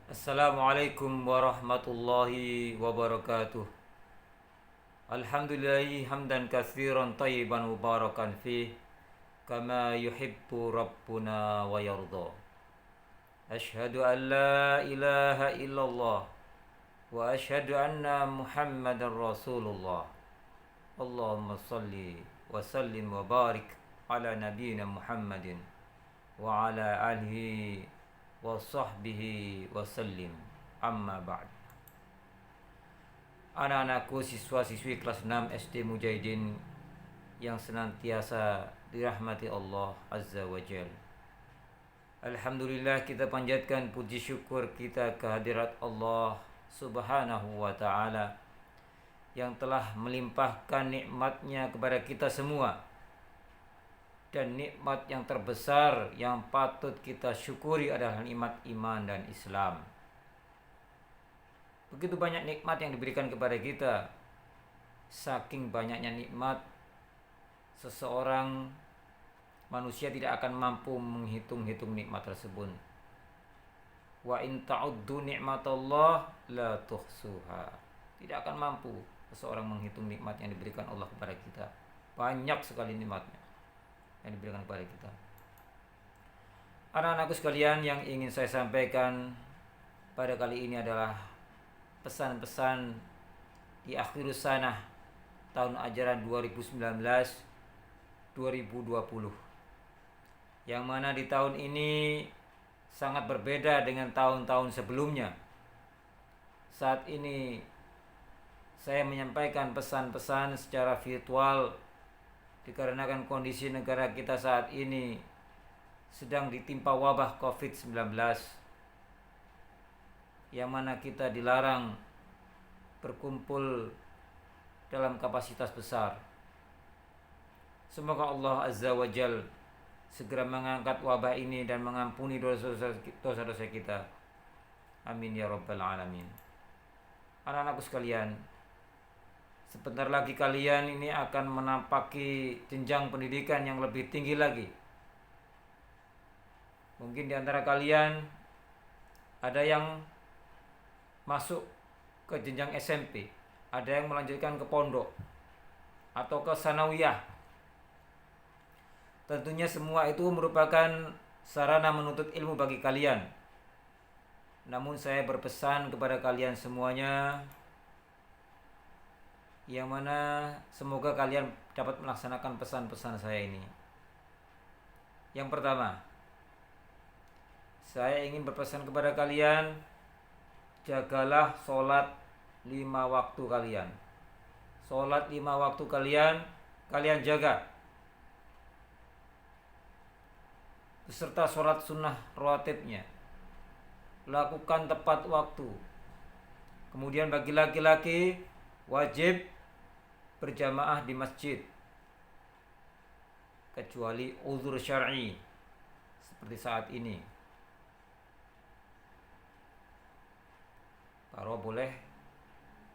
Assalamualaikum warahmatullahi wabarakatuh. Alhamdulillahi hamdan katsiran tayyiban mubarakan fih kama yuhibbu rabbuna wa yarda. Ashhadu an la ilaha illallah wa ashhadu anna Muhammadar Rasulullah. Allahumma salli wa sallim wa barik ala nabiyyina Muhammadin wa ala alihi wa sahbihi wa sallim. Amma ba'd. Anak-anakku siswa-siswi kelas 6 SD Mujahidin yang senantiasa dirahmati Allah Azza wa Jal. Alhamdulillah, kita panjatkan puji syukur kita kehadirat Allah Subhanahu wa ta'ala yang telah melimpahkan nikmatnya kepada kita semua. Dan nikmat yang terbesar yang patut kita syukuri adalah nikmat iman dan Islam. Begitu banyak nikmat yang diberikan kepada kita. Saking banyaknya nikmat, seseorang manusia tidak akan mampu menghitung-hitung nikmat tersebut. Wa in ta'uddu nikmatallah la tuhsuha. Tidak akan mampu seseorang menghitung nikmat yang diberikan Allah kepada kita. Banyak sekali nikmatnya yang diberikan kepada kita. Anak-anakku sekalian, yang ingin saya sampaikan pada kali ini adalah pesan-pesan di akhir sanah tahun ajaran 2019-2020, yang mana di tahun ini sangat berbeda dengan tahun-tahun sebelumnya. Saat ini saya menyampaikan pesan-pesan secara virtual dikarenakan kondisi negara kita saat ini sedang ditimpa wabah COVID-19, yang mana kita dilarang berkumpul dalam kapasitas besar. Semoga Allah Azza wa Jal segera mengangkat wabah ini dan mengampuni dosa-dosa kita. Amin ya rabbal alamin. Anak-anakku sekalian, sebentar lagi kalian ini akan menampaki jenjang pendidikan yang lebih tinggi lagi. Mungkin di antara kalian ada yang masuk ke jenjang SMP, ada yang melanjutkan ke pondok atau ke sanawiyah. Tentunya semua itu merupakan sarana menuntut ilmu bagi kalian. Namun saya berpesan kepada kalian semuanya, yang mana semoga kalian dapat melaksanakan pesan-pesan saya ini. Yang pertama, saya ingin berpesan kepada kalian, jagalah sholat 5 waktu kalian. Sholat 5 waktu kalian jaga, beserta sholat sunnah rawatibnya. Lakukan tepat waktu. Kemudian bagi laki-laki wajib berjamaah di masjid, kecuali uzur syar'i seperti saat ini, baru boleh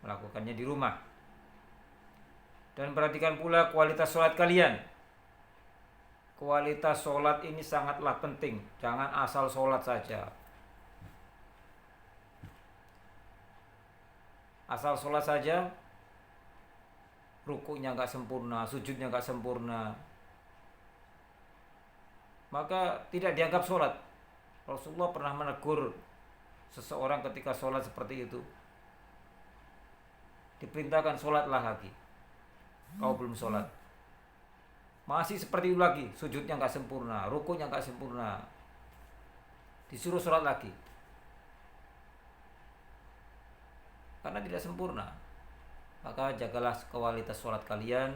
melakukannya di rumah. Dan perhatikan pula kualitas sholat kalian. Kualitas sholat ini sangatlah penting. Jangan asal sholat saja. Asal sholat saja, rukunya nggak sempurna, sujudnya nggak sempurna, maka tidak dianggap sholat. Rasulullah pernah menegur seseorang ketika sholat seperti itu. Diperintahkan sholatlah lagi. Kau belum sholat, masih seperti itu lagi, sujudnya nggak sempurna, rukunya nggak sempurna, disuruh sholat lagi karena tidak sempurna. Maka jagalah kualitas sholat kalian.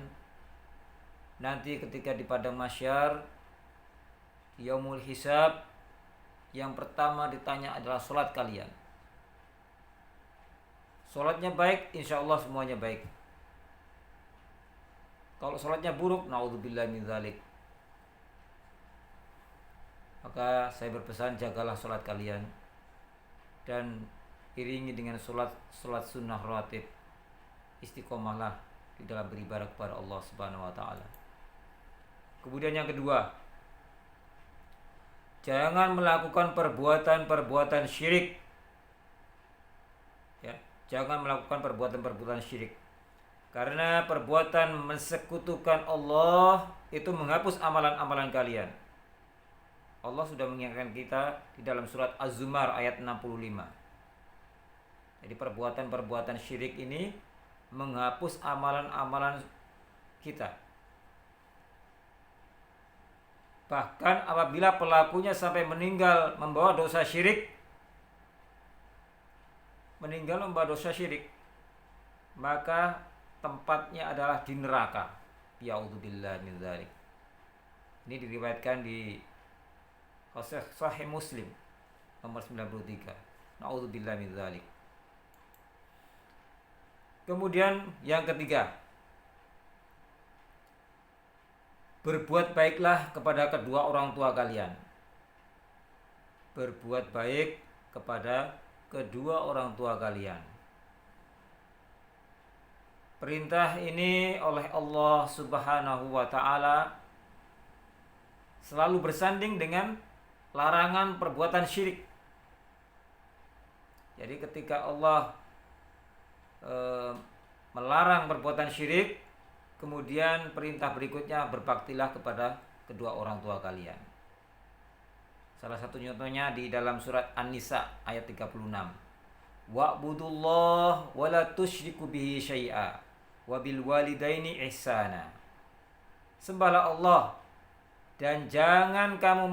Nanti ketika di padang mahsyar, yaumul hisab, yang pertama ditanya adalah sholat kalian. Sholatnya baik, insya Allah semuanya baik. Kalau sholatnya buruk, naudzubillah min dzalik. Maka saya berpesan, jagalah sholat kalian dan iringi dengan sholat sunnah rawatib. Istiqomahlah di dalam beribadah kepada Allah Subhanahu wa ta'ala. Kemudian yang kedua, jangan melakukan perbuatan-perbuatan syirik Jangan melakukan perbuatan-perbuatan syirik. Karena perbuatan mensekutukan Allah itu menghapus amalan-amalan kalian. Allah sudah mengingatkan kita di dalam surat Az-Zumar ayat 65. Jadi perbuatan-perbuatan syirik ini menghapus amalan-amalan kita. Bahkan apabila pelakunya sampai meninggal membawa dosa syirik, maka tempatnya adalah di neraka. Ya'udzubillah min dzalik. Ini diriwayatkan di Sahih Muslim nomor 93. Na'udzubillah min dzalik. Kemudian yang ketiga, berbuat baiklah kepada kedua orang tua kalian. Berbuat baik kepada kedua orang tua kalian. Perintah ini oleh Allah Subhanahu wa taala selalu bersanding dengan larangan perbuatan syirik. Jadi ketika Allah melarang perbuatan syirik, kemudian perintah berikutnya berbaktilah kepada kedua orang tua kalian. Salah satu contohnya di dalam surat An-Nisa ayat 36. Wa'budullah wa la tusyriku bihi syai'a wa bil walidaini ihsana. Sembahlah Allah dan jangan kamu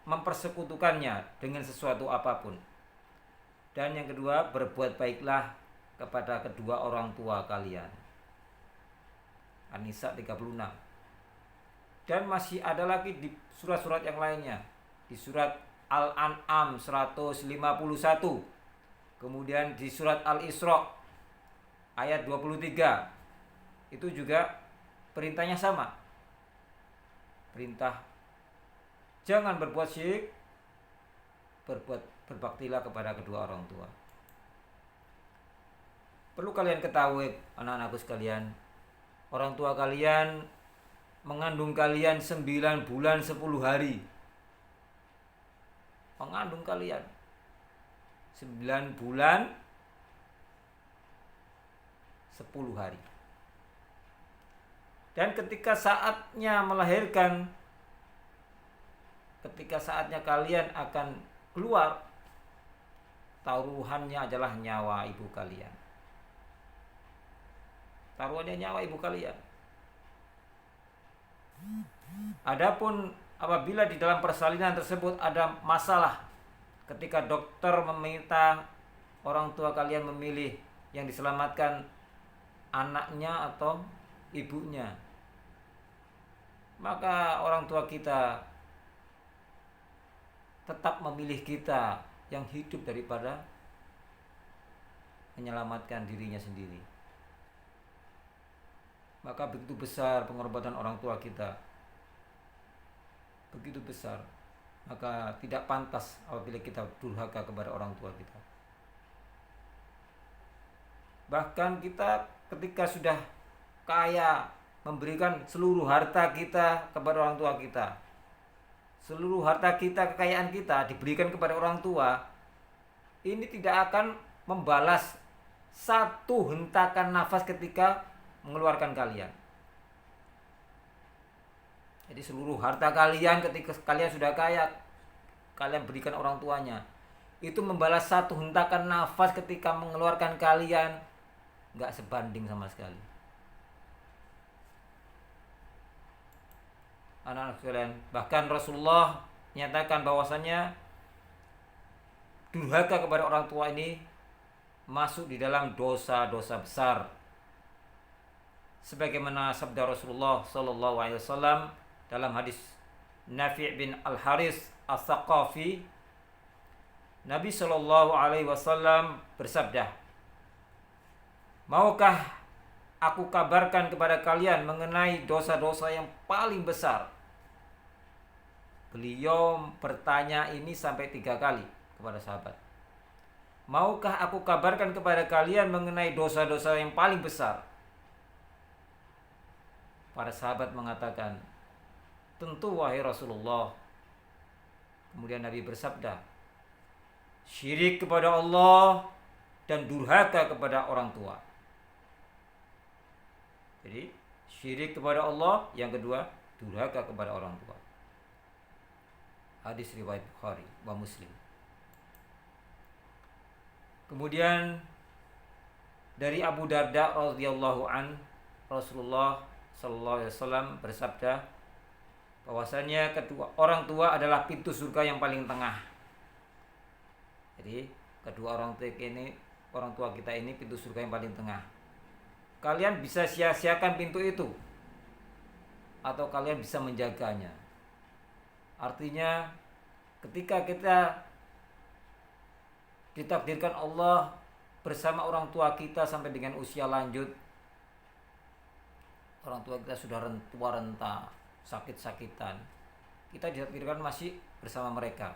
mempersekutukannya dengan sesuatu apapun. Dan yang kedua, berbuat baiklah kepada kedua orang tua kalian. An-Nisa 36. Dan masih ada lagi di surat-surat yang lainnya. Di surat Al-An'am 151. Kemudian di surat Al-Isra ayat 23. Itu juga perintahnya sama. Perintah jangan berbuat syirik, berbaktilah kepada kedua orang tua. Perlu kalian ketahui, anak-anakku sekalian, orang tua kalian mengandung kalian 9 bulan 10 hari. Mengandung kalian 9 bulan 10 hari. Dan ketika saatnya melahirkan, ketika saatnya kalian akan keluar, taruhannya adalah nyawa ibu kalian. Taruhannya nyawa ibu kalian. Adapun apabila di dalam persalinan tersebut ada masalah, ketika dokter meminta orang tua kalian memilih yang diselamatkan anaknya atau ibunya, maka orang tua kita tetap memilih kita yang hidup daripada menyelamatkan dirinya sendiri. Maka begitu besar pengorbanan orang tua kita, begitu besar, maka tidak pantas apabila kita durhaka kepada orang tua kita. Bahkan kita ketika sudah kaya, memberikan seluruh harta kita kepada orang tua kita, seluruh harta kita, kekayaan kita diberikan kepada orang tua, ini tidak akan membalas satu hentakan nafas ketika mengeluarkan kalian. Jadi seluruh harta kalian ketika kalian sudah kaya, kalian berikan orang tuanya, itu membalas satu hentakan nafas ketika mengeluarkan kalian, nggak sebanding sama sekali. Anak-anak sekalian, bahkan Rasulullah nyatakan bahwasanya durhaka kepada orang tua ini masuk di dalam dosa-dosa besar. Sebagaimana sabda Rasulullah sallallahu alaihi wasallam dalam hadis Nafi' bin Al-Haris As-Saqafi, Nabi sallallahu alaihi wasallam bersabda, "Maukah aku kabarkan kepada kalian mengenai dosa-dosa yang paling besar?" Beliau bertanya ini sampai 3 kali kepada sahabat. Maukah aku kabarkan kepada kalian mengenai dosa-dosa yang paling besar? Para sahabat mengatakan, tentu wahai Rasulullah. Kemudian Nabi bersabda, syirik kepada Allah dan durhaka kepada orang tua. Jadi syirik kepada Allah, yang kedua durhaka kepada orang tua. Hadis riwayat Bukhari wa Muslim. Kemudian dari Abu Darda radhiyallahu an, Rasulullah sallallahu alaihi wasallam bersabda bahwasanya kedua orang tua adalah pintu surga yang paling tengah. Jadi kedua orang tua kita ini pintu surga yang paling tengah. Kalian bisa sia-siakan pintu itu atau kalian bisa menjaganya. Artinya ketika kita ditakdirkan Allah bersama orang tua kita sampai dengan usia lanjut, orang tua kita sudah tua renta, sakit-sakitan, kita ditakdirkan masih bersama mereka,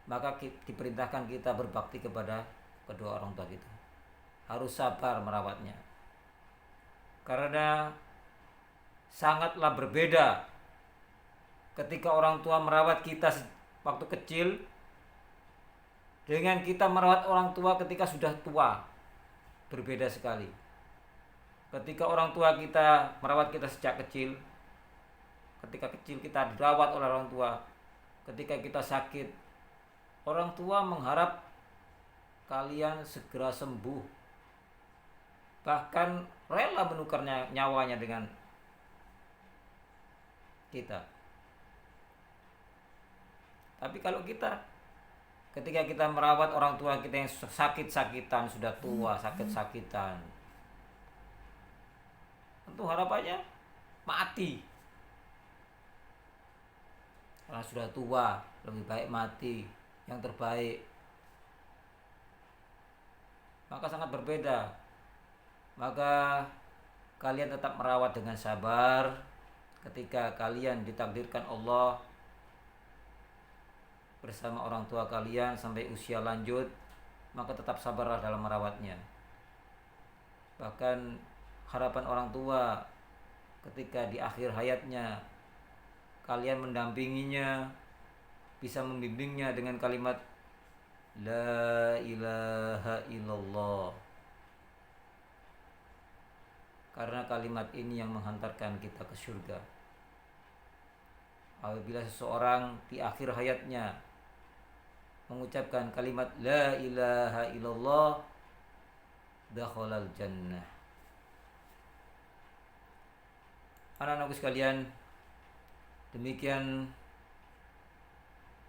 maka diperintahkan kita berbakti kepada kedua orang tua kita. Harus sabar merawatnya, karena sangatlah berbeda ketika orang tua merawat kita waktu kecil dengan kita merawat orang tua ketika sudah tua. Berbeda sekali. Ketika orang tua kita merawat kita sejak kecil, ketika kecil kita dirawat oleh orang tua, ketika kita sakit, orang tua mengharap kalian segera sembuh, bahkan rela menukar nyawanya dengan kita. Tapi kalau kita ketika kita merawat orang tua kita yang sakit-sakitan, sudah tua, sakit-sakitan, tentu harapannya mati. Karena sudah tua, lebih baik mati, yang terbaik. Maka sangat berbeda. Maka kalian tetap merawat dengan sabar. Ketika kalian ditakdirkan Allah bersama orang tua kalian sampai usia lanjut, maka tetap sabarlah dalam merawatnya. Bahkan harapan orang tua ketika di akhir hayatnya kalian mendampinginya, bisa membimbingnya dengan kalimat La ilaha illallah, karena kalimat ini yang menghantarkan kita ke surga. Apabila seseorang di akhir hayatnya mengucapkan kalimat La ilaha illallah, dakhalal jannah. Anak-anakku sekalian, demikian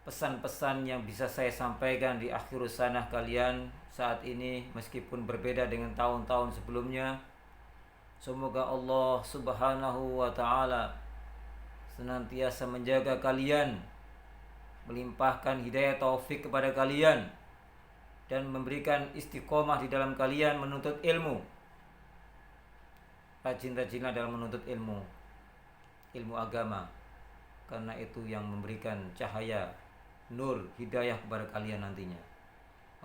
pesan-pesan yang bisa saya sampaikan di akhir sanah kalian saat ini, meskipun berbeda dengan tahun-tahun sebelumnya. Semoga Allah Subhanahu wa ta'ala senantiasa menjaga kalian, melimpahkan hidayah taufik kepada kalian, dan memberikan istiqomah di dalam kalian menuntut ilmu. Rajin-rajinlah dalam menuntut ilmu agama, karena itu yang memberikan cahaya, nur, hidayah kepada kalian nantinya,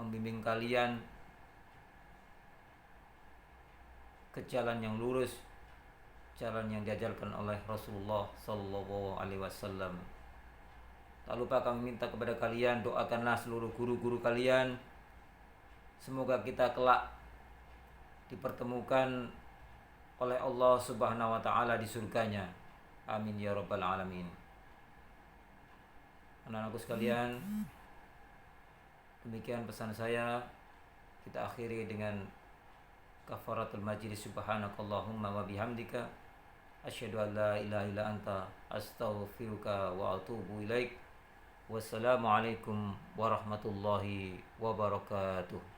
membimbing kalian ke jalan yang lurus, jalan yang diajarkan oleh Rasulullah sallallahu alaihi wasallam. Tak lupa kami minta kepada kalian, doakanlah seluruh guru-guru kalian, semoga kita kelak dipertemukan oleh Allah Subhanahu wa ta'ala di surganya. Amin ya rabbal alamin. Anak-anakku sekalian, demikian pesan saya. Kita akhiri dengan kafaratul majlis. Subhanakallahumma wa bihamdika asyhadu an la ilaha illa anta astaghfiruka wa atubu ilaik. Wassalamualaikum warahmatullahi wabarakatuh.